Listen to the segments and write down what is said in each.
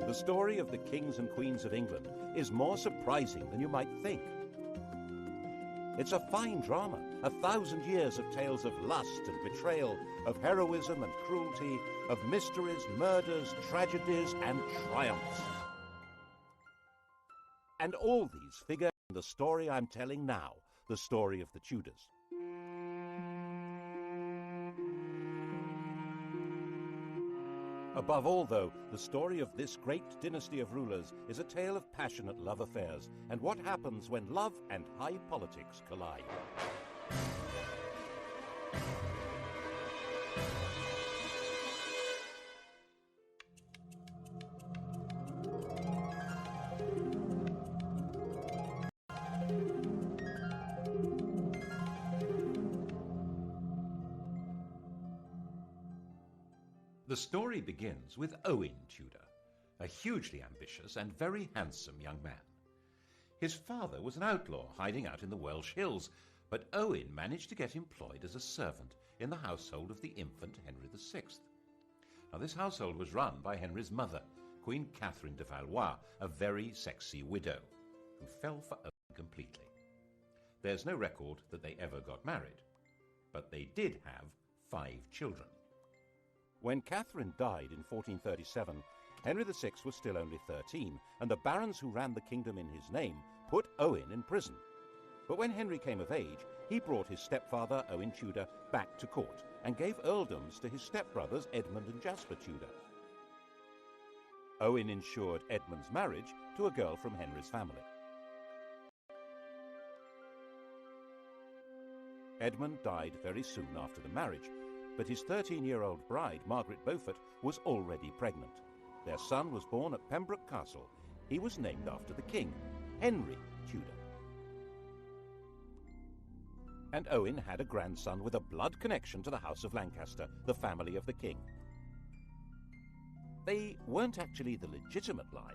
The story of the kings and queens of England is more surprising than you might think. It's a fine drama, 1,000 years of tales of lust and betrayal, of heroism and cruelty, of mysteries, murders, tragedies, and triumphs. And all these figure in the story I'm telling now, the story of the Tudors. Above all, though, the story of this great dynasty of rulers is a tale of passionate love affairs and what happens when love and high politics collide. The story begins with Owen Tudor, a hugely ambitious and very handsome young man. His father was an outlaw hiding out in the Welsh hills, but Owen managed to get employed as a servant in the household of the infant Henry VI. Now, this household was run by Henry's mother, Queen Catherine de Valois, a very sexy widow, who fell for Owen completely. There's no record that they ever got married, but they did have 5 children. When Catherine died in 1437, Henry VI was still only 13, and the barons who ran the kingdom in his name put Owen in prison. But when Henry came of age, he brought his stepfather, Owen Tudor, back to court and gave earldoms to his stepbrothers Edmund and Jasper Tudor. Owen ensured Edmund's marriage to a girl from Henry's family. Edmund died very soon after the marriage, but his 13-year-old bride, Margaret Beaufort, was already pregnant. Their son was born at Pembroke Castle. He was named after the king, Henry Tudor. And Owen had a grandson with a blood connection to the House of Lancaster, the family of the king. They weren't actually the legitimate line.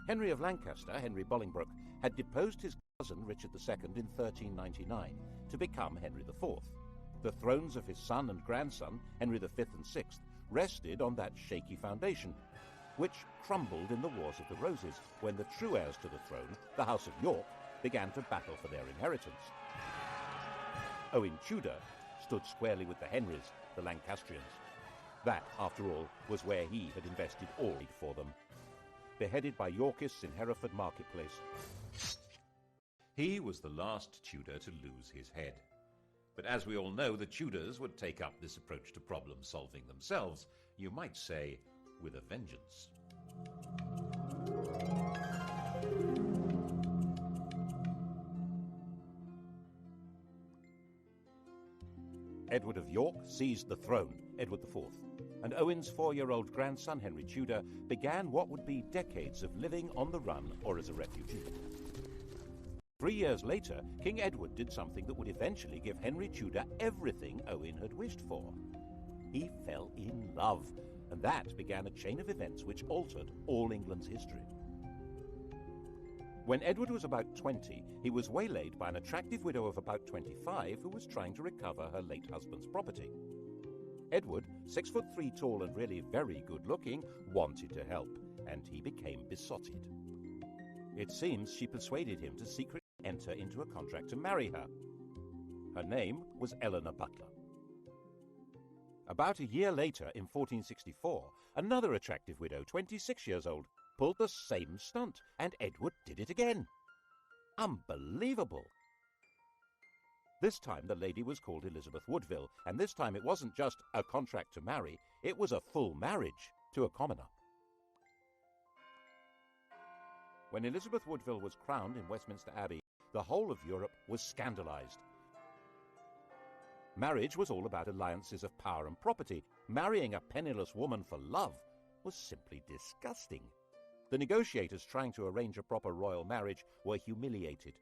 Henry of Lancaster, Henry Bolingbroke, had deposed his cousin Richard II in 1399 to become Henry IV. The thrones of his son and grandson, Henry V and VI, rested on that shaky foundation, which crumbled in the Wars of the Roses when the true heirs to the throne, the House of York, began to battle for their inheritance. Owen Tudor stood squarely with the Henrys, the Lancastrians. That, after all, was where he had invested all aid for them. Beheaded by Yorkists in Hereford Marketplace, he was the last Tudor to lose his head. But as we all know, the Tudors would take up this approach to problem solving themselves, you might say, with a vengeance. Edward of York seized the throne, Edward IV, and Owen's 4-year-old grandson, Henry Tudor, began what would be decades of living on the run or as a refugee. 3 years later, King Edward did something that would eventually give Henry Tudor everything Owen had wished for. He fell in love, and that began a chain of events which altered all England's history. When Edward was about 20, he was waylaid by an attractive widow of about 25 who was trying to recover her late husband's property. Edward, 6'3" tall and really very good-looking, wanted to help, and he became besotted. It seems she persuaded him to secretly enter into a contract to marry her. Her name was Eleanor Butler. About a year later, in 1464, another attractive widow, 26 years old, pulled the same stunt, and Edward did it again. Unbelievable! This time the lady was called Elizabeth Woodville, and this time it wasn't just a contract to marry, it was a full marriage to a commoner. When Elizabeth Woodville was crowned in Westminster Abbey, the whole of Europe was scandalized. Marriage was all about alliances of power and property. Marrying a penniless woman for love was simply disgusting. The negotiators trying to arrange a proper royal marriage were humiliated.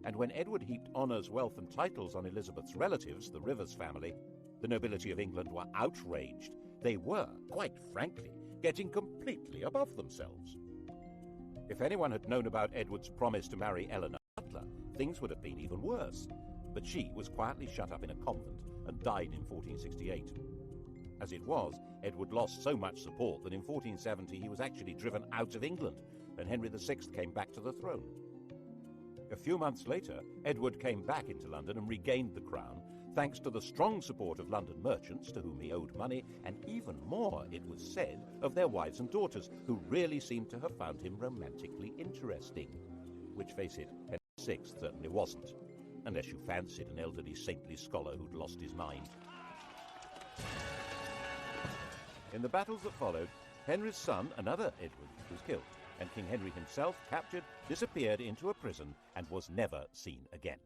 And when Edward heaped honours, wealth and titles on Elizabeth's relatives, the Rivers family, the nobility of England were outraged. They were, quite frankly, getting completely above themselves. If anyone had known about Edward's promise to marry Eleanor Butler, things would have been even worse. But she was quietly shut up in a convent and died in 1468. As it was, Edward lost so much support that in 1470 he was actually driven out of England, and Henry VI came back to the throne. A few months later, Edward came back into London and regained the crown, thanks to the strong support of London merchants to whom he owed money, and even more, it was said, of their wives and daughters, who really seemed to have found him romantically interesting. Which, face it, Henry VI certainly wasn't, unless you fancied an elderly saintly scholar who'd lost his mind. In the battles that followed, Henry's son, another Edward, was killed, and King Henry himself, captured, disappeared into a prison and was never seen again.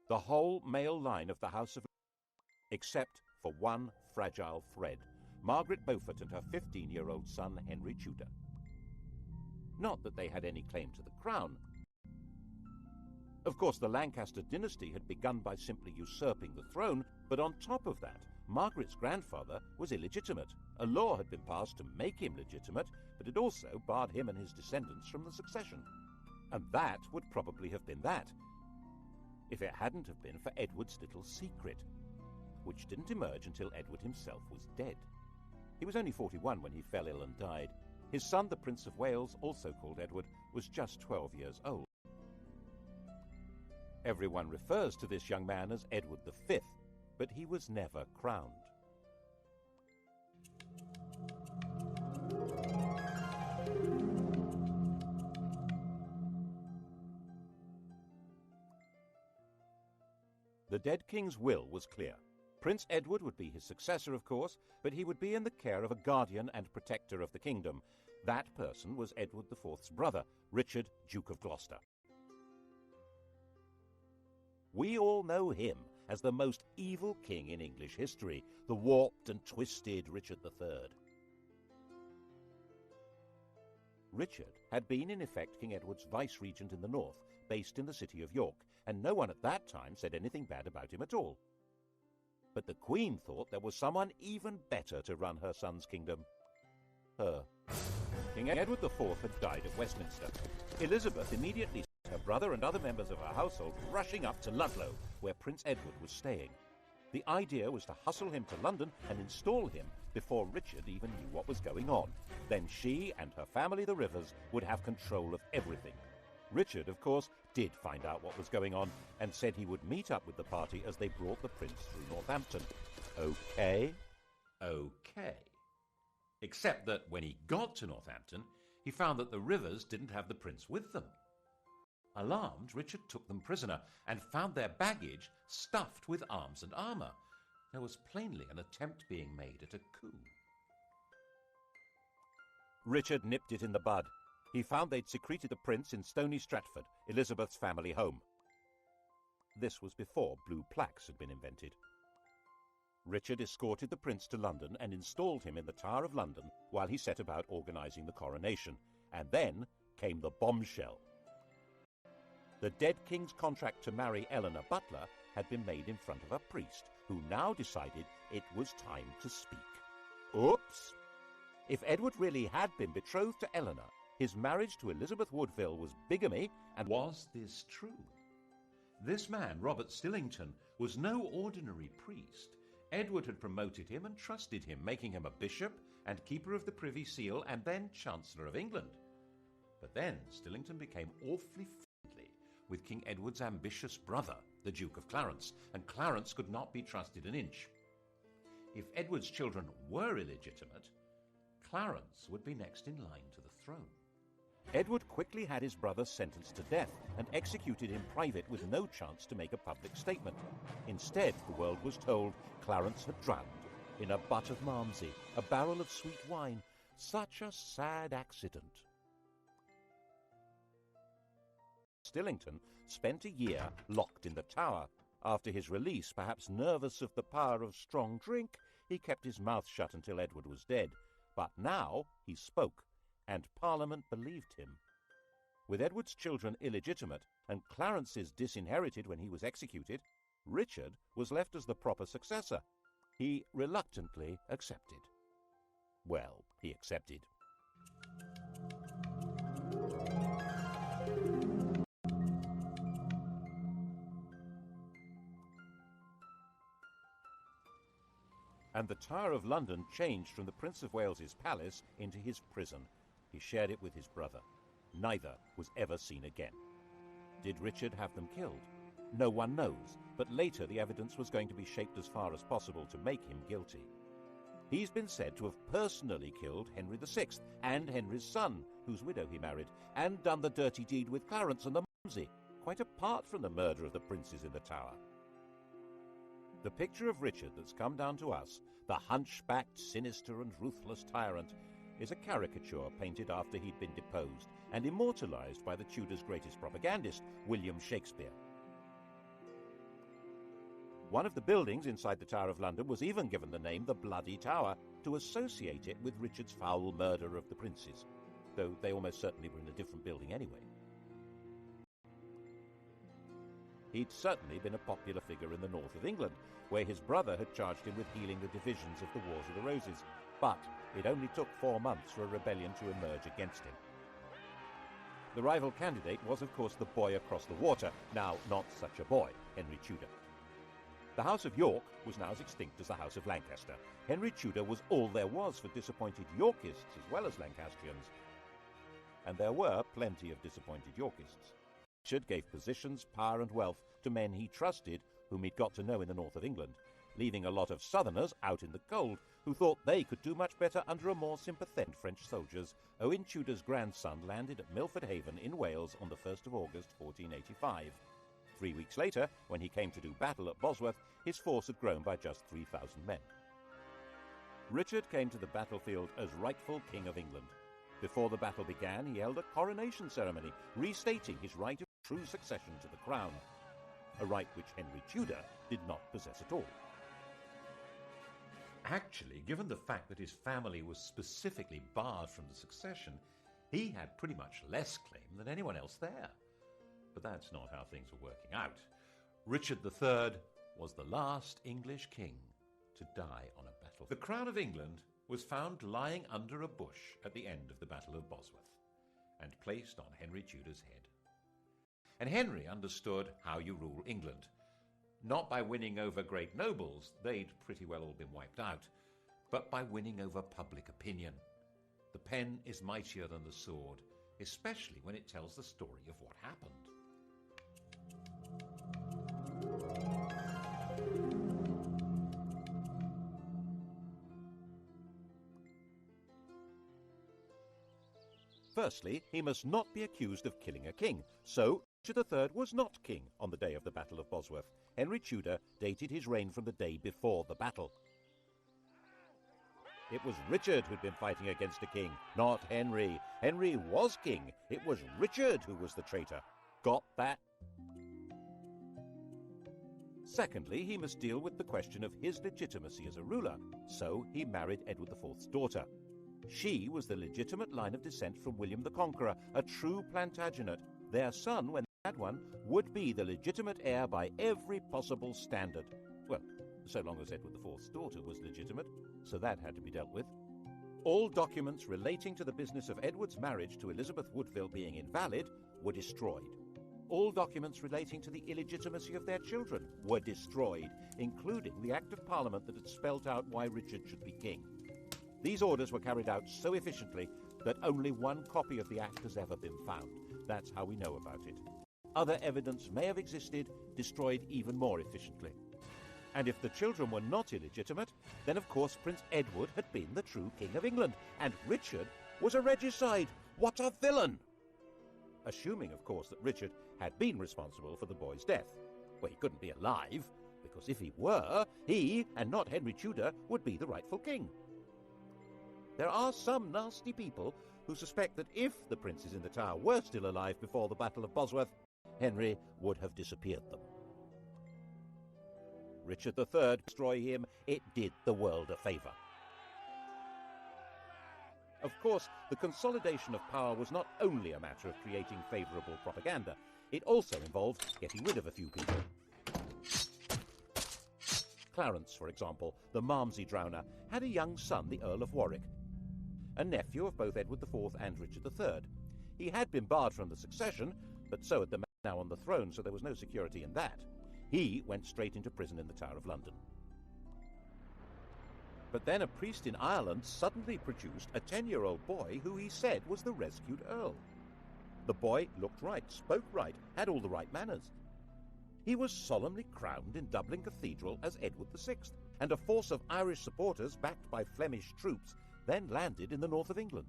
The whole male line of the House of, except for one fragile thread, Margaret Beaufort and her 15-year-old son Henry Tudor. Not that they had any claim to the crown. Of course, the Lancaster dynasty had begun by simply usurping the throne, but on top of that, Margaret's grandfather was illegitimate. A law had been passed to make him legitimate, but it also barred him and his descendants from the succession. And that would probably have been that, if it hadn't have been for Edward's little secret, which didn't emerge until Edward himself was dead. He was only 41 when he fell ill and died. His son, the Prince of Wales, also called Edward, was just 12 years old. Everyone refers to this young man as Edward V, but he was never crowned. The dead king's will was clear. Prince Edward would be his successor, of course, but he would be in the care of a guardian and protector of the kingdom. That person was Edward IV's brother, Richard, Duke of Gloucester. We all know him as the most evil king in English history, the warped and twisted Richard III. Richard had been, in effect, King Edward's vice-regent in the north, based in the city of York, and no one at that time said anything bad about him at all. But the Queen thought there was someone even better to run her son's kingdom. Her. King Edward IV had died at Westminster. Elizabeth immediately sent her brother and other members of her household rushing up to Ludlow, where Prince Edward was staying. The idea was to hustle him to London and install him before Richard even knew what was going on. Then she and her family, the Rivers, would have control of everything. Richard, of course, did find out what was going on and said he would meet up with the party as they brought the prince through Northampton. Okay? Okay. Except that when he got to Northampton, he found that the Rivers didn't have the prince with them. Alarmed, Richard took them prisoner and found their baggage stuffed with arms and armour. There was plainly an attempt being made at a coup. Richard nipped it in the bud. He found they'd secreted the prince in Stony Stratford, Elizabeth's family home. This was before blue plaques had been invented. Richard escorted the prince to London and installed him in the Tower of London while he set about organising the coronation. And then came the bombshell. The dead king's contract to marry Eleanor Butler had been made in front of a priest, who now decided it was time to speak. Oops! If Edward really had been betrothed to Eleanor, his marriage to Elizabeth Woodville was bigamy, and was this true? This man, Robert Stillington, was no ordinary priest. Edward had promoted him and trusted him, making him a bishop and keeper of the Privy Seal and then Chancellor of England. But then Stillington became awfully friendly with King Edward's ambitious brother, the Duke of Clarence, and Clarence could not be trusted an inch. If Edward's children were illegitimate, Clarence would be next in line to the throne. Edward quickly had his brother sentenced to death and executed in private with no chance to make a public statement. Instead, the world was told Clarence had drowned in a butt of Malmsey, a barrel of sweet wine. Such a sad accident. Stillington spent a year locked in the Tower. After his release, perhaps nervous of the power of strong drink, he kept his mouth shut until Edward was dead. But now he spoke, and Parliament believed him. With Edward's children illegitimate and Clarence's disinherited when he was executed, Richard was left as the proper successor. He reluctantly accepted. Well, he accepted. And the Tower of London changed from the Prince of Wales's palace into his prison. He shared it with his brother. Neither was ever seen again. Did Richard have them killed? No one knows, but later the evidence was going to be shaped as far as possible to make him guilty. He's been said to have personally killed Henry VI and Henry's son, whose widow he married, and done the dirty deed with Clarence and the Mumsy, quite apart from the murder of the princes in the Tower. The picture of Richard that's come down to us, the hunchbacked, sinister and ruthless tyrant, is a caricature painted after he'd been deposed and immortalised by the Tudors' greatest propagandist, William Shakespeare. One of the buildings inside the Tower of London was even given the name the Bloody Tower to associate it with Richard's foul murder of the princes, though they almost certainly were in a different building anyway. He'd certainly been a popular figure in the north of England, where his brother had charged him with healing the divisions of the Wars of the Roses, but it only took 4 months for a rebellion to emerge against him. The rival candidate was, of course, the boy across the water, now not such a boy, Henry Tudor. The House of York was now as extinct as the House of Lancaster. Henry Tudor was all there was for disappointed Yorkists as well as Lancastrians. And there were plenty of disappointed Yorkists. Richard gave positions, power and wealth to men he trusted, whom he'd got to know in the north of England, leaving a lot of southerners out in the cold who thought they could do much better under a more sympathetic French soldiers. Owen Tudor's grandson landed at Milford Haven in Wales on the 1st of August 1485. 3 weeks later, when he came to do battle at Bosworth, his force had grown by just 3,000 men. Richard came to the battlefield as rightful King of England. Before the battle began, he held a coronation ceremony, restating his right of true succession to the crown, a right which Henry Tudor did not possess at all. Actually, given the fact that his family was specifically barred from the succession, he had pretty much less claim than anyone else there. But that's not how things were working out. Richard III was the last English king to die on a battlefield. The crown of England was found lying under a bush at the end of the Battle of Bosworth and placed on Henry Tudor's head. And Henry understood how you rule England. Not by winning over great nobles, they'd pretty well all been wiped out, but by winning over public opinion. The pen is mightier than the sword, especially when it tells the story of what happened. Firstly, he must not be accused of killing a king, so Richard III was not king on the day of the Battle of Bosworth. Henry Tudor dated his reign from the day before the battle. It was Richard who'd been fighting against a king, not Henry. Henry was king. It was Richard who was the traitor. Got that? Secondly, he must deal with the question of his legitimacy as a ruler, so he married Edward IV's daughter. She was the legitimate line of descent from William the Conqueror, a true Plantagenet. Their son, when they had one, would be the legitimate heir by every possible standard. Well, so long as Edward IV's daughter was legitimate, so that had to be dealt with. All documents relating to the business of Edward's marriage to Elizabeth Woodville being invalid were destroyed. All documents relating to the illegitimacy of their children were destroyed, including the Act of Parliament that had spelt out why Richard should be king. These orders were carried out so efficiently that only one copy of the Act has ever been found. That's how we know about it. Other evidence may have existed, destroyed even more efficiently. And if the children were not illegitimate, then of course Prince Edward had been the true King of England, and Richard was a regicide. What a villain! Assuming, of course, that Richard had been responsible for the boy's death. Well, he couldn't be alive, because if he were, he, and not Henry Tudor, would be the rightful king. There are some nasty people who suspect that if the princes in the Tower were still alive before the Battle of Bosworth, Henry would have disappeared them. Richard III destroy him, it did the world a favour. Of course, the consolidation of power was not only a matter of creating favourable propaganda, it also involved getting rid of a few people. Clarence, for example, the Malmsey drowner, had a young son, the Earl of Warwick, a nephew of both Edward IV and Richard III. He had been barred from the succession, but so had the man now on the throne, so there was no security in that. He went straight into prison in the Tower of London. But then a priest in Ireland suddenly produced a 10-year-old boy who he said was the rescued Earl. The boy looked right, spoke right, had all the right manners. He was solemnly crowned in Dublin Cathedral as Edward VI, and a force of Irish supporters backed by Flemish troops then landed in the north of England.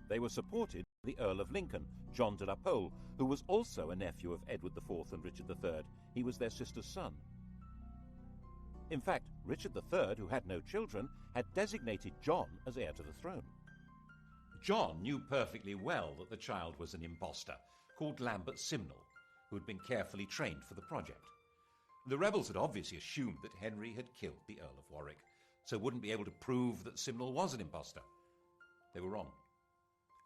They were supported by the Earl of Lincoln, John de la Pole, who was also a nephew of Edward IV and Richard III. He was their sister's son. In fact, Richard III, who had no children, had designated John as heir to the throne. John knew perfectly well that the child was an impostor, called Lambert Simnel, who had been carefully trained for the project. The rebels had obviously assumed that Henry had killed the Earl of Warwick, so wouldn't be able to prove that Simnel was an impostor. They were wrong.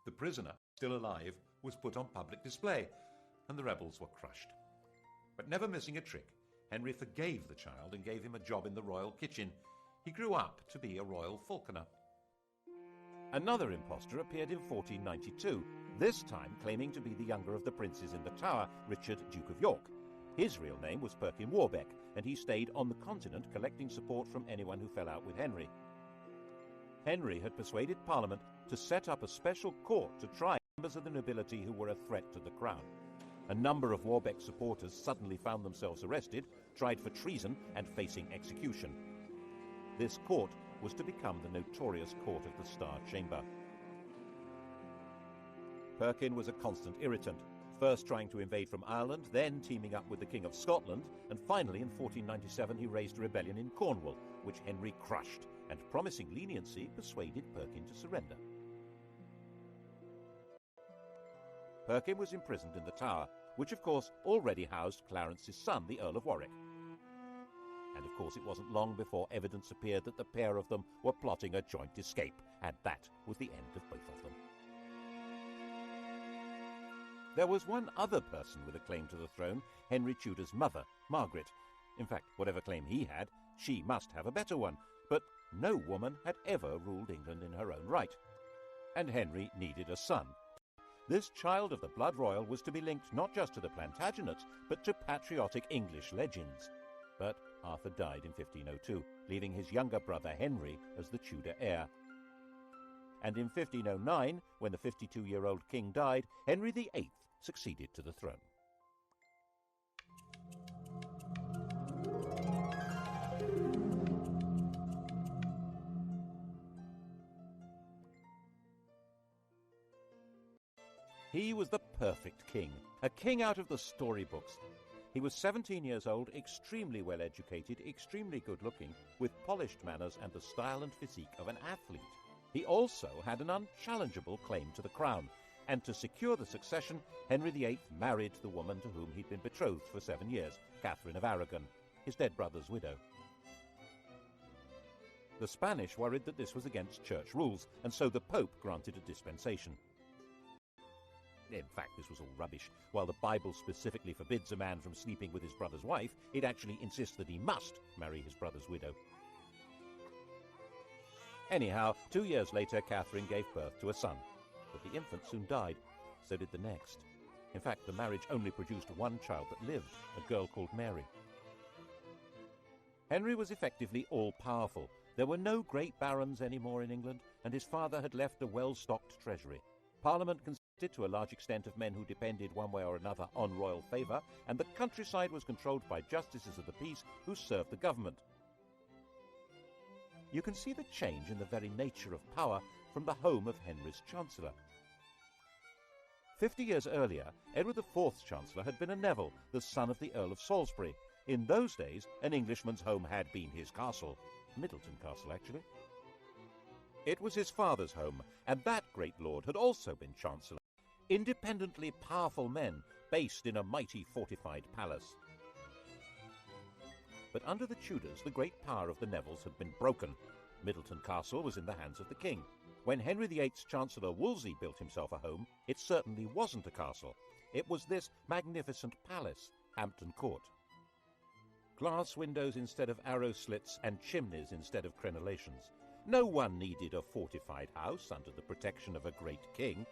The prisoner, still alive, was put on public display, and the rebels were crushed. But never missing a trick, Henry forgave the child and gave him a job in the royal kitchen. He grew up to be a royal falconer. Another impostor appeared in 1492, this time claiming to be the younger of the princes in the Tower, Richard, Duke of York. His real name was Perkin Warbeck, and he stayed on the continent collecting support from anyone who fell out with Henry. Henry had persuaded Parliament to set up a special court to try members of the nobility who were a threat to the crown. A number of Warbeck's supporters suddenly found themselves arrested, tried for treason, and facing execution. This court was to become the notorious Court of the Star Chamber. Perkin was a constant irritant, first trying to invade from Ireland, then teaming up with the King of Scotland, and finally in 1497 he raised a rebellion in Cornwall, which Henry crushed, and promising leniency persuaded Perkin to surrender. Perkin was imprisoned in the Tower, which of course already housed Clarence's son, the Earl of Warwick. And of course it wasn't long before evidence appeared that the pair of them were plotting a joint escape, and that was the end of both of them. There was one other person with a claim to the throne, Henry Tudor's mother, Margaret. In fact, whatever claim he had, she must have a better one, but no woman had ever ruled England in her own right. And Henry needed a son. This child of the blood royal was to be linked not just to the Plantagenets, but to patriotic English legends. But Arthur died in 1502, leaving his younger brother Henry as the Tudor heir. And in 1509, when the 52-year-old king died, Henry VIII succeeded to the throne. He was the perfect king, a king out of the storybooks. He was 17 years old, extremely well educated, extremely good looking, with polished manners and the style and physique of an athlete. He also had an unchallengeable claim to the crown, and to secure the succession, Henry VIII married the woman to whom he'd been betrothed for 7 years, Catherine of Aragon, his dead brother's widow. The Spanish worried that this was against church rules, and so the Pope granted a dispensation. In fact, this was all rubbish. While the Bible specifically forbids a man from sleeping with his brother's wife, it actually insists that he must marry his brother's widow. Anyhow, 2 years later, Catherine gave birth to a son, but the infant soon died. So did the next. In fact, the marriage only produced one child that lived, a girl called Mary. Henry was effectively all-powerful. There were no great barons anymore in England, and his father had left a well-stocked treasury. Parliament consisted to a large extent of men who depended one way or another on royal favour, and the countryside was controlled by justices of the peace who served the government. You can see the change in the very nature of power from the home of Henry's Chancellor. 50 years earlier, Edward IV's Chancellor had been a Neville, the son of the Earl of Salisbury. In those days, an Englishman's home had been his castle. Middleton Castle, actually. It was his father's home, and that great lord had also been Chancellor. Independently powerful men, based in a mighty fortified palace. But under the Tudors, the great power of the Nevilles had been broken. Middleton Castle was in the hands of the king. When Henry VIII's Chancellor Wolsey built himself a home, it certainly wasn't a castle. It was this magnificent palace, Hampton Court. Glass windows instead of arrow slits and chimneys instead of crenellations. No one needed a fortified house under the protection of a great king,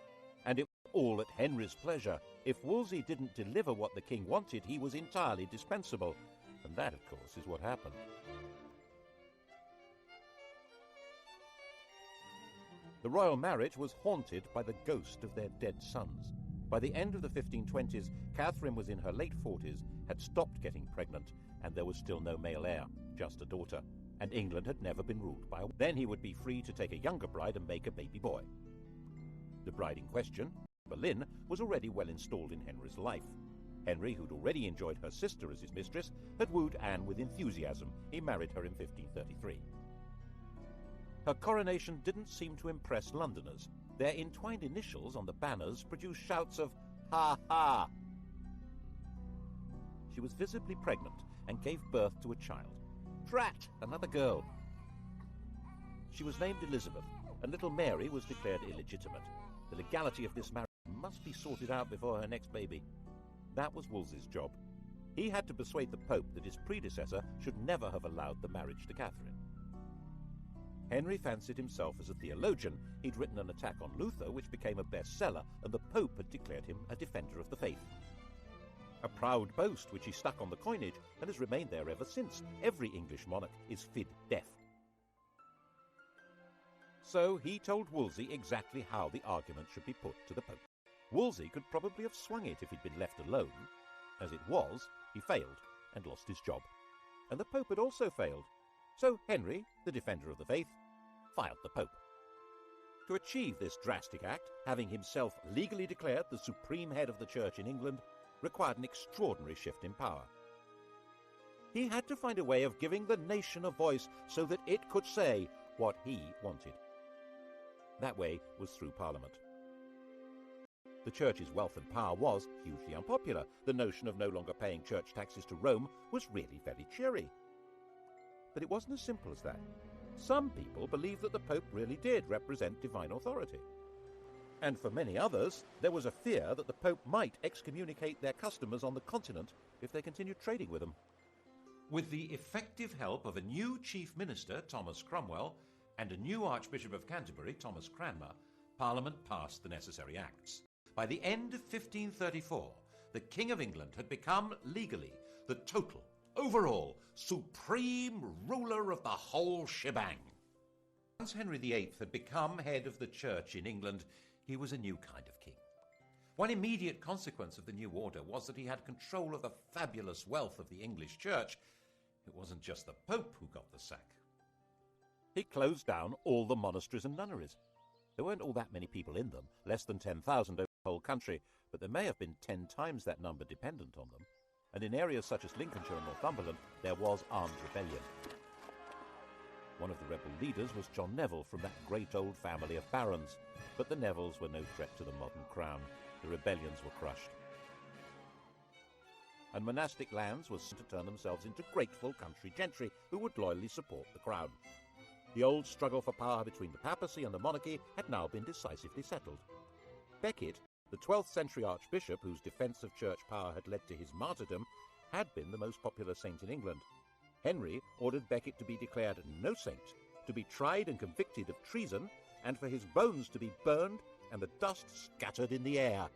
and it was all at Henry's pleasure. If Wolsey didn't deliver what the king wanted, he was entirely dispensable. And that, of course, is what happened. The royal marriage was haunted by the ghost of their dead sons. By the end of the 1520s, Catherine was in her late 40s, had stopped getting pregnant, and there was still no male heir, just a daughter. And England had never been ruled by a... Then he would be free to take a younger bride and make a baby boy. The bride in question, Boleyn, was already well installed in Henry's life. Henry, who'd already enjoyed her sister as his mistress, had wooed Anne with enthusiasm. He married her in 1533. Her coronation didn't seem to impress Londoners. Their entwined initials on the banners produced shouts of, "Ha ha!" She was visibly pregnant and gave birth to a child. Drat! Another girl. She was named Elizabeth, and little Mary was declared illegitimate. The legality of this marriage must be sorted out before her next baby. That was Wolsey's job. He had to persuade the Pope that his predecessor should never have allowed the marriage to Catherine. Henry fancied himself as a theologian. He'd written an attack on Luther, which became a bestseller, and the Pope had declared him a defender of the faith. A proud boast which he stuck on the coinage and has remained there ever since. Every English monarch is fid deaf. So he told Wolsey exactly how the argument should be put to the Pope. Wolsey could probably have swung it if he'd been left alone. As it was, he failed and lost his job. And the Pope had also failed. So Henry, the defender of the faith, fired the Pope. To achieve this drastic act, having himself legally declared the supreme head of the Church in England, required an extraordinary shift in power. He had to find a way of giving the nation a voice so that it could say what he wanted. That way was through Parliament. The Church's wealth and power was hugely unpopular. The notion of no longer paying church taxes to Rome was really very cheery. But it wasn't as simple as that. Some people believed that the Pope really did represent divine authority. And for many others, there was a fear that the Pope might excommunicate their customers on the continent if they continued trading with them. With the effective help of a new chief minister, Thomas Cromwell, and a new Archbishop of Canterbury, Thomas Cranmer, Parliament passed the necessary acts. By the end of 1534, the King of England had become legally the total, overall, supreme ruler of the whole shebang. Once Henry VIII had become head of the Church in England, he was a new kind of king. One immediate consequence of the new order was that he had control of the fabulous wealth of the English Church. It wasn't just the Pope who got the sack. He closed down all the monasteries and nunneries. There weren't all that many people in them, less than 10,000 over the whole country, but there may have been 10 times that number dependent on them. And in areas such as Lincolnshire and Northumberland, there was armed rebellion. One of the rebel leaders was John Neville from that great old family of barons, but the Nevilles were no threat to the modern crown. The rebellions were crushed. And monastic lands were to turn themselves into grateful country gentry who would loyally support the crown. The old struggle for power between the papacy and the monarchy had now been decisively settled. Becket, the 12th century archbishop whose defence of church power had led to his martyrdom, had been the most popular saint in England. Henry ordered Becket to be declared no saint, to be tried and convicted of treason, and for his bones to be burned and the dust scattered in the air.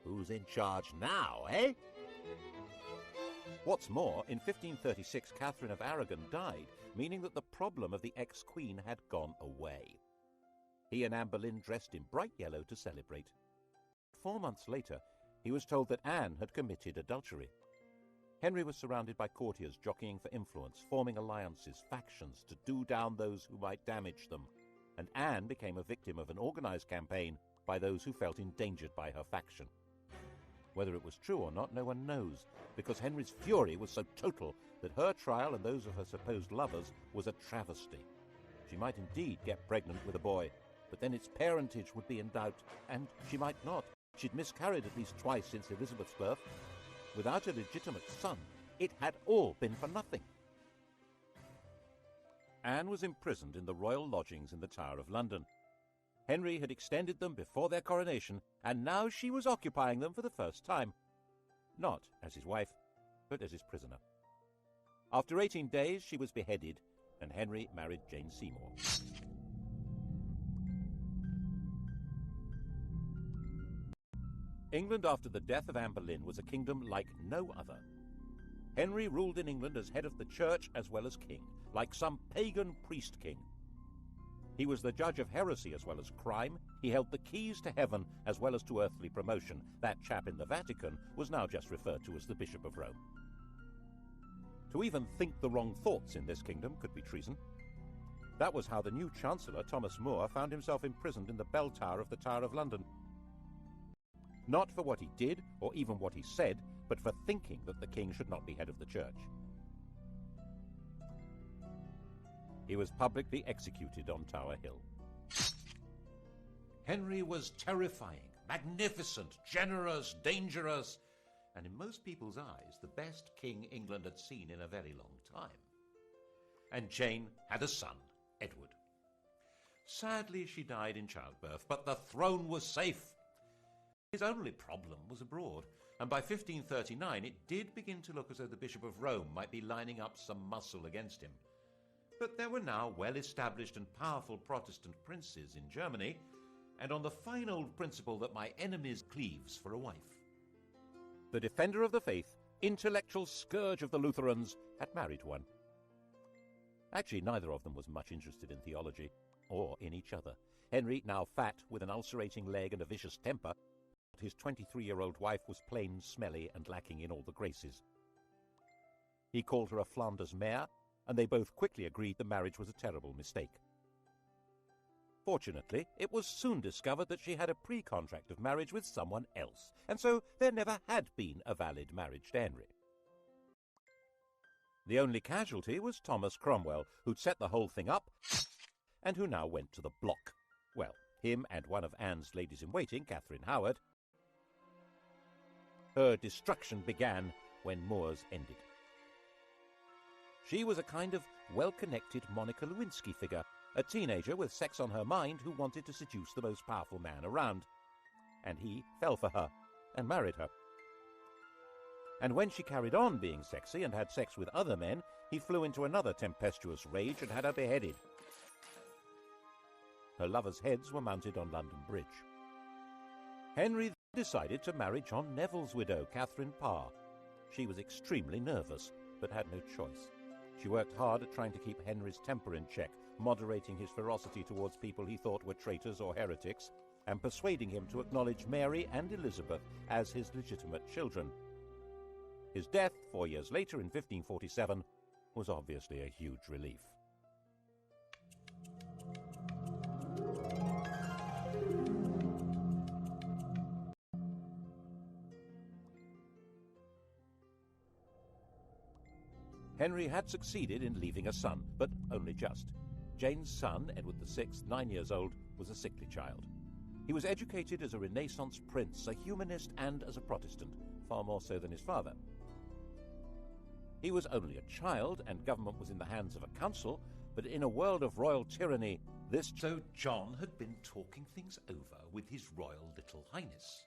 Who's in charge now, eh? What's more, in 1536 Catherine of Aragon died, meaning that the problem of the ex-queen had gone away. He and Anne Boleyn dressed in bright yellow to celebrate. 4 months later, he was told that Anne had committed adultery. Henry was surrounded by courtiers jockeying for influence, forming alliances, factions, to do down those who might damage them. And Anne became a victim of an organised campaign by those who felt endangered by her faction. Whether it was true or not, no one knows, because Henry's fury was so total that her trial and those of her supposed lovers was a travesty. She might indeed get pregnant with a boy, but then its parentage would be in doubt, and she might not. She'd miscarried at least twice since Elizabeth's birth. Without a legitimate son, it had all been for nothing. Anne was imprisoned in the royal lodgings in the Tower of London. Henry had extended them before their coronation, and now she was occupying them for the first time. Not as his wife, but as his prisoner. After 18 days, she was beheaded, and Henry married Jane Seymour. England after the death of Anne Boleyn was a kingdom like no other. Henry ruled in England as head of the church as well as king, like some pagan priest-king. He was the judge of heresy as well as crime. He held the keys to heaven as well as to earthly promotion. That chap in the Vatican was now just referred to as the Bishop of Rome. To even think the wrong thoughts in this kingdom could be treason. That was how the new Chancellor, Thomas More, found himself imprisoned in the bell tower of the Tower of London. Not for what he did or even what he said, but for thinking that the king should not be head of the church. He was publicly executed on Tower Hill. Henry was terrifying, magnificent, generous, dangerous, and in most people's eyes, the best king England had seen in a very long time. And Jane had a son, Edward. Sadly, she died in childbirth, but the throne was safe. His only problem was abroad, and by 1539 it did begin to look as though the Bishop of Rome might be lining up some muscle against him. But there were now well-established and powerful Protestant princes in Germany, and on the fine old principle that my enemy's cleaves for a wife. The defender of the faith, intellectual scourge of the Lutherans, had married one. Actually, neither of them was much interested in theology, or in each other. Henry, now fat, with an ulcerating leg and a vicious temper, his 23-year-old wife was plain, smelly, and lacking in all the graces. He called her a Flanders mare, and they both quickly agreed the marriage was a terrible mistake. Fortunately, it was soon discovered that she had a pre-contract of marriage with someone else, and so there never had been a valid marriage to Henry. The only casualty was Thomas Cromwell, who'd set the whole thing up, and who now went to the block. Well, him and one of Anne's ladies-in-waiting, Catherine Howard. Her destruction began when More's ended. She was a kind of well-connected Monica Lewinsky figure, a teenager with sex on her mind who wanted to seduce the most powerful man around. And he fell for her and married her. And when she carried on being sexy and had sex with other men, he flew into another tempestuous rage and had her beheaded. Her lovers' heads were mounted on London Bridge. Henry decided to marry John Neville's widow, Catherine Parr. She was extremely nervous, but had no choice. She worked hard at trying to keep Henry's temper in check, moderating his ferocity towards people he thought were traitors or heretics, and persuading him to acknowledge Mary and Elizabeth as his legitimate children. His death, 4 years later in 1547, was obviously a huge relief. Henry had succeeded in leaving a son, but only just. Jane's son, Edward VI, 9 years old, was a sickly child. He was educated as a Renaissance prince, a humanist, and as a Protestant, far more so than his father. He was only a child, and government was in the hands of a council, but in a world of royal tyranny, So John had been talking things over with His Royal Little Highness,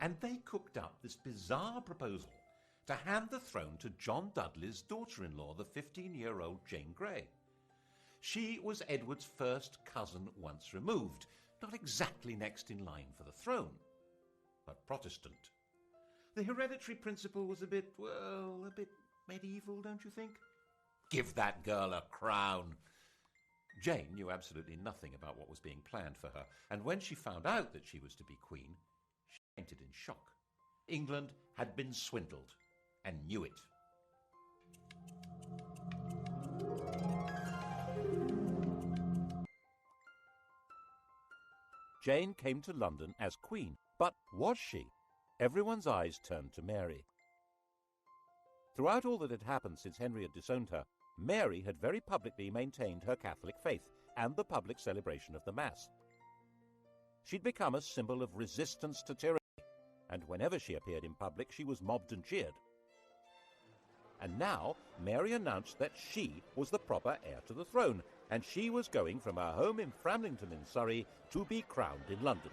and they cooked up this bizarre proposal to hand the throne to John Dudley's daughter-in-law, the 15-year-old Jane Grey. She was Edward's first cousin once removed, not exactly next in line for the throne, but Protestant. The hereditary principle was a bit medieval, don't you think? Give that girl a crown. Jane knew absolutely nothing about what was being planned for her, and when she found out that she was to be queen, she fainted in shock. England had been swindled, and knew it. Jane came to London as queen. But was she? Everyone's eyes turned to Mary. Throughout all that had happened since Henry had disowned her, Mary had very publicly maintained her Catholic faith and the public celebration of the Mass. She'd become a symbol of resistance to tyranny, and whenever she appeared in public, she was mobbed and cheered. And now Mary announced that she was the proper heir to the throne, and she was going from her home in Framlington in Surrey to be crowned in London.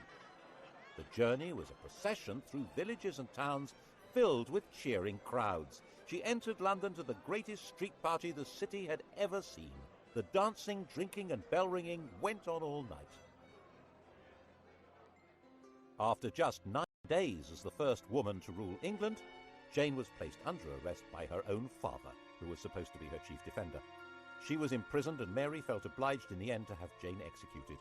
The journey was a procession through villages and towns filled with cheering crowds. She entered London to the greatest street party the city had ever seen. The dancing, drinking and bell-ringing went on all night. After just 9 days as the first woman to rule England, Jane was placed under arrest by her own father, who was supposed to be her chief defender. She was imprisoned, and Mary felt obliged in the end to have Jane executed.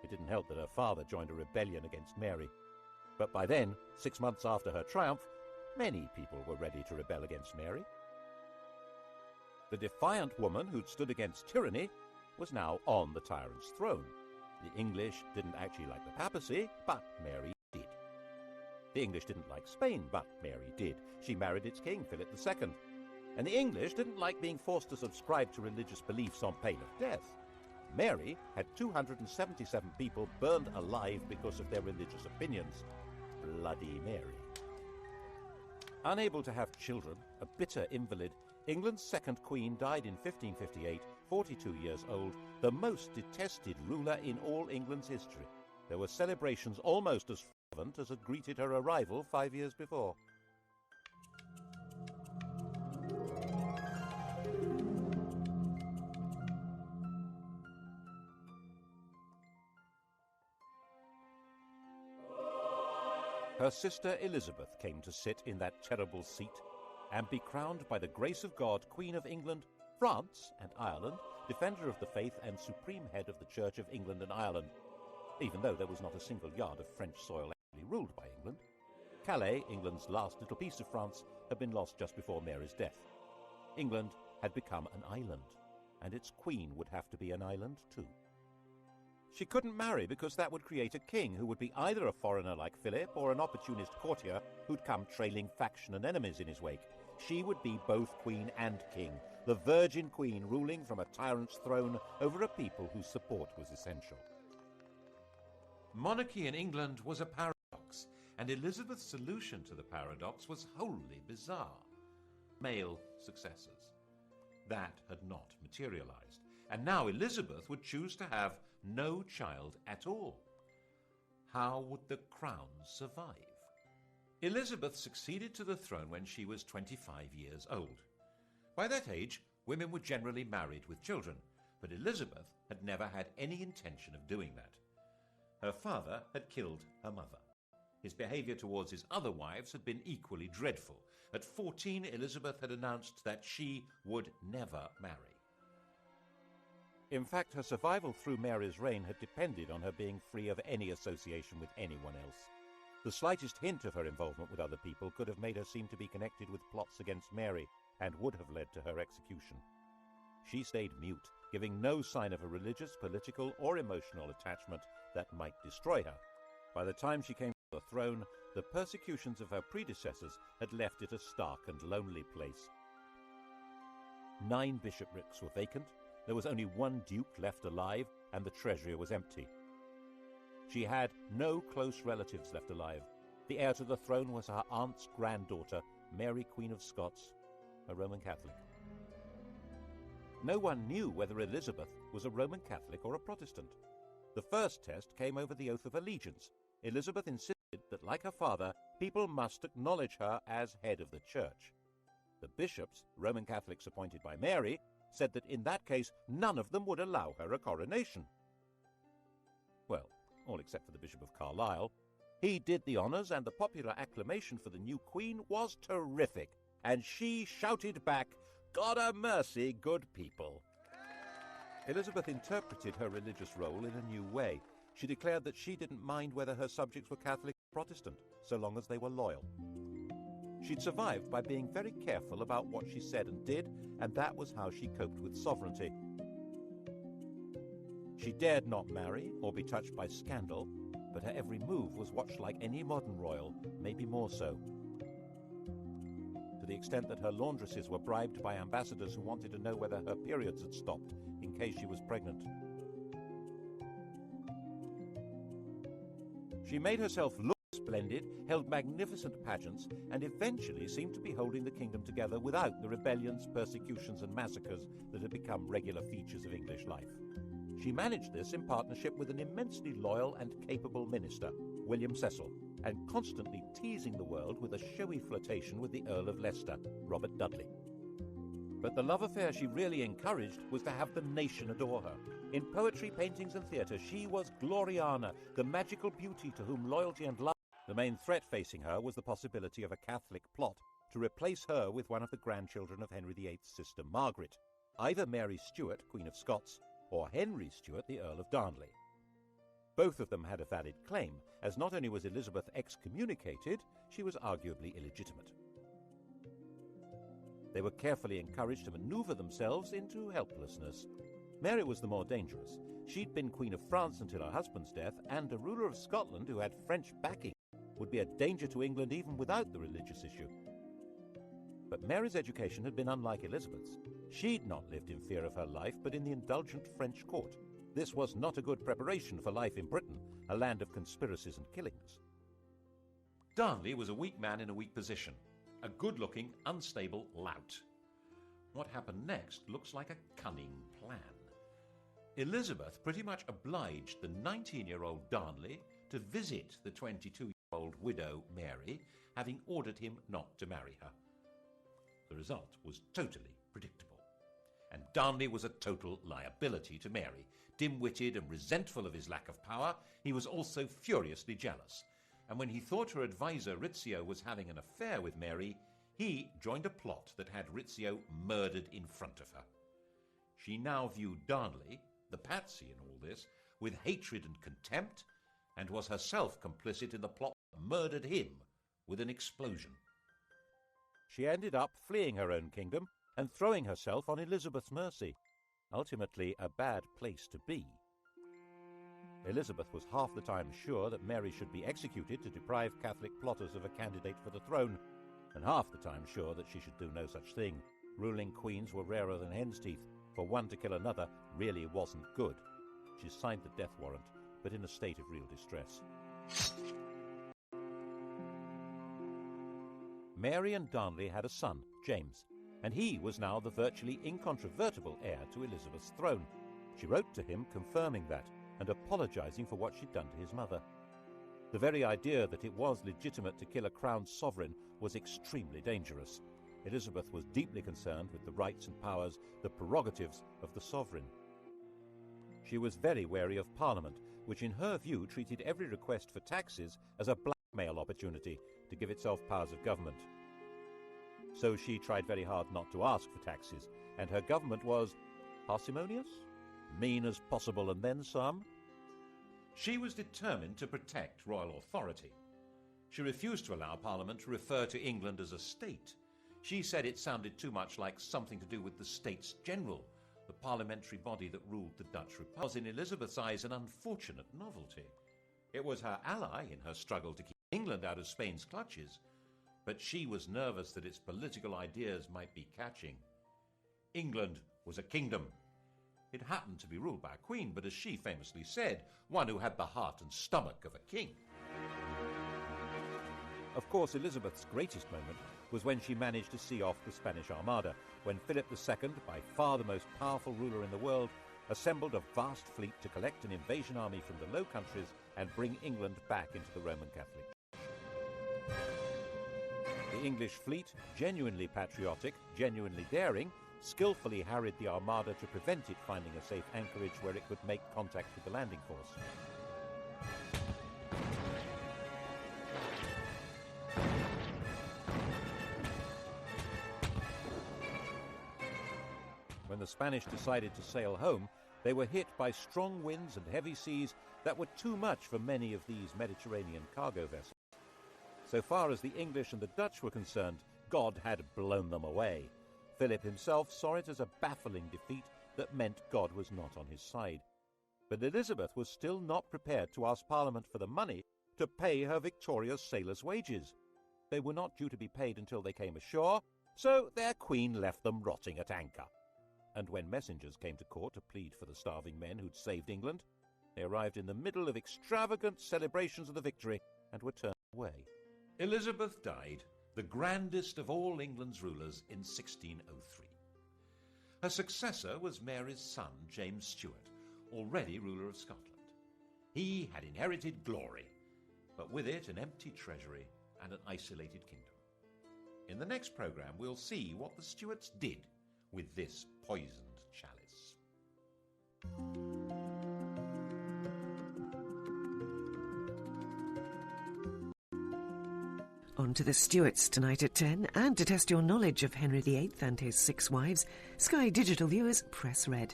It didn't help that her father joined a rebellion against Mary. But by then, 6 months after her triumph, many people were ready to rebel against Mary. The defiant woman who'd stood against tyranny was now on the tyrant's throne. The English didn't actually like the papacy, but Mary did. The English didn't like Spain, but Mary did. She married its king, Philip II. And the English didn't like being forced to subscribe to religious beliefs on pain of death. Mary had 277 people burned alive because of their religious opinions. Bloody Mary. Unable to have children, a bitter invalid, England's second queen died in 1558, 42 years old, the most detested ruler in all England's history. There were celebrations almost as fervent as had greeted her arrival 5 years before. Her sister Elizabeth came to sit in that terrible seat and be crowned by the grace of God Queen of England, France and Ireland, defender of the faith and supreme head of the Church of England and Ireland, even though there was not a single yard of French soil actually ruled by England. Calais, England's last little piece of France, had been lost just before Mary's death. England had become an island, and its queen would have to be an island too. She couldn't marry because that would create a king who would be either a foreigner like Philip or an opportunist courtier who'd come trailing faction and enemies in his wake. She would be both queen and king, the virgin queen ruling from a tyrant's throne over a people whose support was essential. Monarchy in England was a paradox, and Elizabeth's solution to the paradox was wholly bizarre. Male successors. That had not materialized, and now Elizabeth would choose to have no child at all. How would the crown survive? Elizabeth succeeded to the throne when she was 25 years old. By that age, women were generally married with children, but Elizabeth had never had any intention of doing that. Her father had killed her mother. His behavior towards his other wives had been equally dreadful. At 14, Elizabeth had announced that she would never marry. In fact, her survival through Mary's reign had depended on her being free of any association with anyone else. The slightest hint of her involvement with other people could have made her seem to be connected with plots against Mary and would have led to her execution. She stayed mute, giving no sign of a religious, political, or emotional attachment that might destroy her. By the time she came to the throne, the persecutions of her predecessors had left it a stark and lonely place. 9 bishoprics were vacant. There was only 1 duke left alive, and the treasury was empty. She had no close relatives left alive. The heir to the throne was her aunt's granddaughter, Mary, Queen of Scots, a Roman Catholic. No one knew whether Elizabeth was a Roman Catholic or a Protestant. The first test came over the oath of allegiance. Elizabeth insisted that, like her father, people must acknowledge her as head of the church. The bishops, Roman Catholics appointed by Mary, said that in that case none of them would allow her a coronation. Well, all except for the Bishop of Carlisle. He did the honours, and the popular acclamation for the new queen was terrific, and she shouted back, "God a mercy, good people." Elizabeth interpreted her religious role in a new way. She declared that she didn't mind whether her subjects were Catholic or Protestant, so long as they were loyal. She'd survived by being very careful about what she said and did, and that was how she coped with sovereignty. She dared not marry or be touched by scandal, but her every move was watched like any modern royal, maybe more so. To the extent that her laundresses were bribed by ambassadors who wanted to know whether her periods had stopped in case she was pregnant. She made herself look splendid, held magnificent pageants, and eventually seemed to be holding the kingdom together without the rebellions, persecutions, and massacres that had become regular features of English life. She managed this in partnership with an immensely loyal and capable minister, William Cecil, and constantly teasing the world with a showy flirtation with the Earl of Leicester, Robert Dudley. But the love affair she really encouraged was to have the nation adore her. In poetry, paintings, and theatre, she was Gloriana, the magical beauty to whom loyalty and love The main threat facing her was the possibility of a Catholic plot to replace her with one of the grandchildren of Henry VIII's sister Margaret, either Mary Stuart, Queen of Scots, or Henry Stuart, the Earl of Darnley. Both of them had a valid claim, as not only was Elizabeth excommunicated, she was arguably illegitimate. They were carefully encouraged to maneuver themselves into helplessness. Mary was the more dangerous. She'd been Queen of France until her husband's death, and a ruler of Scotland who had French backing would be a danger to England even without the religious issue. But Mary's education had been unlike Elizabeth's. She'd not lived in fear of her life, but in the indulgent French court. This was not a good preparation for life in Britain, a land of conspiracies and killings. Darnley was a weak man in a weak position, a good-looking, unstable lout. What happened next looks like a cunning plan. Elizabeth pretty much obliged the 19-year-old Darnley to visit the 22-year-old widow Mary, having ordered him not to marry her. The result was totally predictable. And Darnley was a total liability to Mary. Dim-witted and resentful of his lack of power, he was also furiously jealous. And when he thought her advisor Rizzio was having an affair with Mary, he joined a plot that had Rizzio murdered in front of her. She now viewed Darnley, the patsy in all this, with hatred and contempt, and was herself complicit in the plot that murdered him with an explosion. She ended up fleeing her own kingdom and throwing herself on Elizabeth's mercy, ultimately a bad place to be. Elizabeth was half the time sure that Mary should be executed to deprive Catholic plotters of a candidate for the throne, and half the time sure that she should do no such thing. Ruling queens were rarer than hen's teeth. For one to kill another really wasn't good. She signed the death warrant, but in a state of real distress. Mary and Darnley had a son, James, and he was now the virtually incontrovertible heir to Elizabeth's throne. She wrote to him confirming that and apologizing for what she'd done to his mother. The very idea that it was legitimate to kill a crowned sovereign was extremely dangerous. Elizabeth was deeply concerned with the rights and powers, the prerogatives of the sovereign. She was very wary of Parliament, which in her view treated every request for taxes as a blackmail opportunity to give itself powers of government. So she tried very hard not to ask for taxes, and her government was parsimonious, mean as possible and then some. She was determined to protect royal authority. She refused to allow Parliament to refer to England as a state. She said it sounded too much like something to do with the States General, the parliamentary body that ruled the Dutch Republic. Was in Elizabeth's eyes an unfortunate novelty. It was her ally in her struggle to keep England out of Spain's clutches, but she was nervous that its political ideas might be catching. England was a kingdom. It happened to be ruled by a queen, but as she famously said, one who had the heart and stomach of a king. Of course, Elizabeth's greatest moment was when she managed to see off the Spanish Armada, when Philip II, by far the most powerful ruler in the world, assembled a vast fleet to collect an invasion army from the Low Countries and bring England back into the Roman Catholic Church. The English fleet, genuinely patriotic, genuinely daring, skillfully harried the Armada to prevent it finding a safe anchorage where it could make contact with the landing force. When the Spanish decided to sail home, they were hit by strong winds and heavy seas that were too much for many of these Mediterranean cargo vessels. So far as the English and the Dutch were concerned, God had blown them away. Philip himself saw it as a baffling defeat that meant God was not on his side. But Elizabeth was still not prepared to ask Parliament for the money to pay her victorious sailors' wages. They were not due to be paid until they came ashore, so their queen left them rotting at anchor. And when messengers came to court to plead for the starving men who'd saved England, they arrived in the middle of extravagant celebrations of the victory and were turned away. Elizabeth died, the grandest of all England's rulers, in 1603. Her successor was Mary's son, James Stuart, already ruler of Scotland. He had inherited glory, but with it an empty treasury and an isolated kingdom. In the next programme, we'll see what the Stuarts did with this poisoned chalice. On to the Stuarts tonight at 10, and to test your knowledge of Henry VIII and his 6 wives, Sky Digital viewers press red.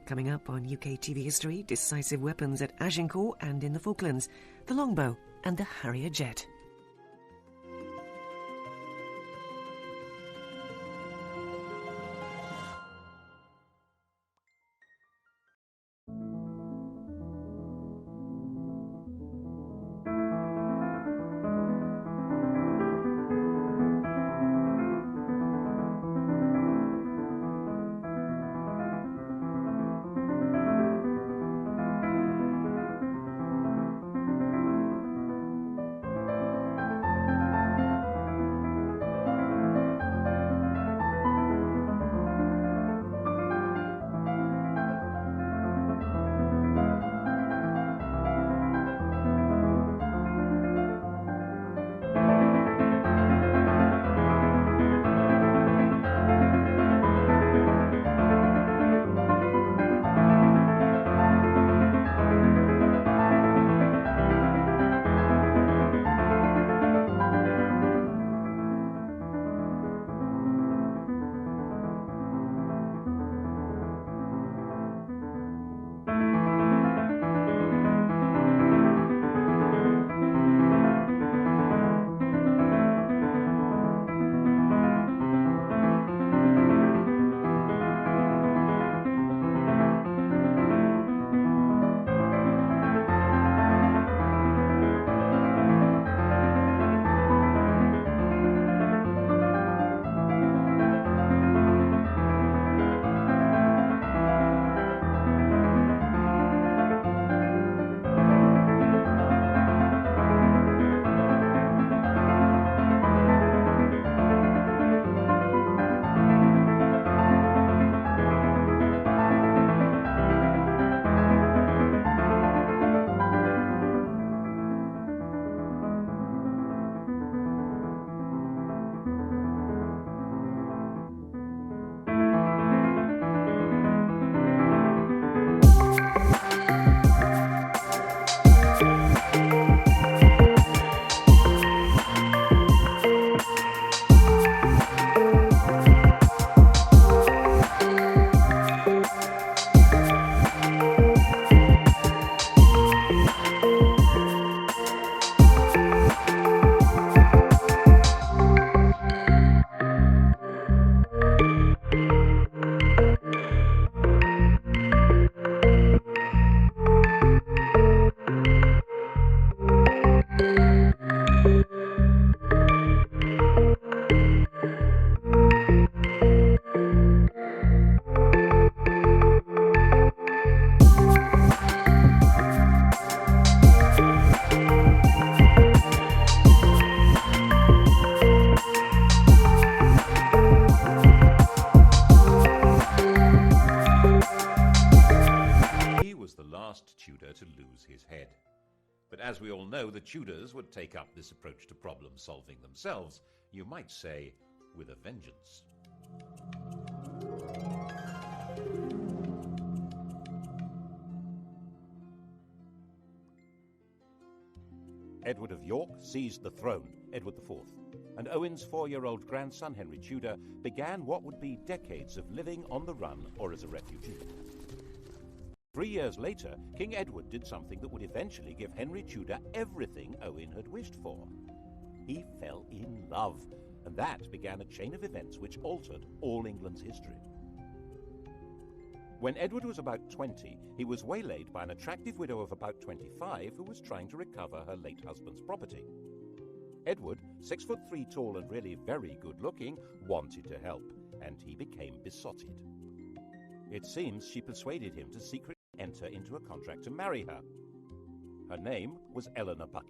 Coming up on UK TV history, decisive weapons at Agincourt and in the Falklands, the longbow and the Harrier jet. Tudor to lose his head. But as we all know, the Tudors would take up this approach to problem solving themselves, you might say, with a vengeance. Edward of York seized the throne, Edward IV, and Owen's 4-year-old grandson, Henry Tudor, began what would be decades of living on the run or as a refugee. 3 years later, King Edward did something that would eventually give Henry Tudor everything Owen had wished for. He fell in love, and that began a chain of events which altered all England's history. When Edward was about 20, he was waylaid by an attractive widow of about 25 who was trying to recover her late husband's property. Edward, 6'3" tall and really very good-looking, wanted to help, and he became besotted. It seems she persuaded him to secretly enter into a contract to marry her. Her name was Eleanor Butler.